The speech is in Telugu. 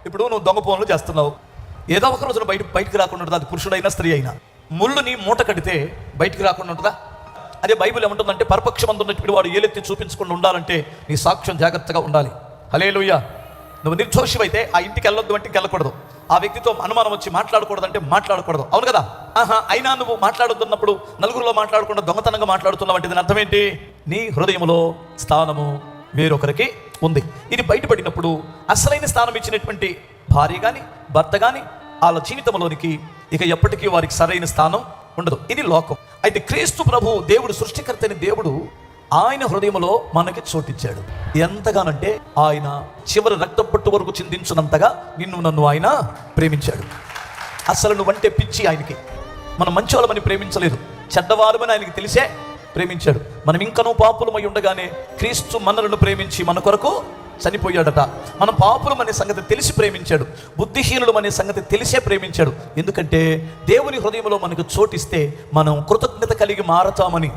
ఇప్పుడు నువ్వు దొంగ పనులు చేస్తున్నావు, ఏదో ఒక రోజున బయటికి రాకుండా ఉంటుందా? అది పురుషుడైనా స్త్రీ అయినా. ముళ్ళుని మూట కడితే బయటికి రాకుండా ఉంటుందా? అదే బైబిల్ ఏమంటుందంటే పరపక్షమందున్నప్పుడు వాడు ఏలెత్తి చూపించకుండా ఉండాలంటే నీ సాక్ష్యం జాగ్రత్తగా ఉండాలి. హల్లెలూయా. నువ్వు నిర్దోషివైతే ఆ ఇంటికి వెళ్ళొద్దు అంటే వెళ్ళకూడదు, ఆ వ్యక్తితో అనుమానం వచ్చి మాట్లాడకూడదు అంటే మాట్లాడకూడదు, అవును కదా? అయినా నువ్వు మాట్లాడుతున్నప్పుడు నలుగురిలో మాట్లాడకుండా దొంగతనంగా మాట్లాడుతున్నావు అంటే దీని అర్థం ఏంటి? నీ హృదయంలో స్థానము వేరొకరికి ఉంది. ఇది బయటపడినప్పుడు అసలైన స్థానం ఇచ్చినటువంటి భార్య కానీ భర్త కానీ వాళ్ళ జీవితంలోనికి ఇక ఎప్పటికీ వారికి సరైన స్థానం ఉండదు. ఇది లోకం. అయితే క్రీస్తు ప్రభు దేవుడు, సృష్టికర్త అయిన దేవుడు ఆయన హృదయంలో మనకి చోటిచ్చాడు. ఎంతగానంటే ఆయన చివరి రక్తం పట్టు వరకు చిందించినంతగా నిన్ను నన్ను ఆయన ప్రేమించాడు. అసలు నువ్వంటే పిచ్చి ఆయనకి. మనం మంచివాళ్ళమని ప్రేమించలేదు, చెడ్డవారమని ఆయనకి తెలిసే ప్రేమించాడు. మనం ఇంకనూ పాపులమై ఉండగానే క్రీస్తు మనలను ప్రేమించి మన కొరకు చనిపోయాడట. మనం పాపులం అనే సంగతి తెలిసి ప్రేమించాడు, బుద్ధిహీనులం అనే సంగతి తెలిసే ప్రేమించాడు. ఎందుకంటే దేవుని హృదయంలో మనకు చోటిస్తే మనం కృతజ్ఞత కలిగి మారతామని.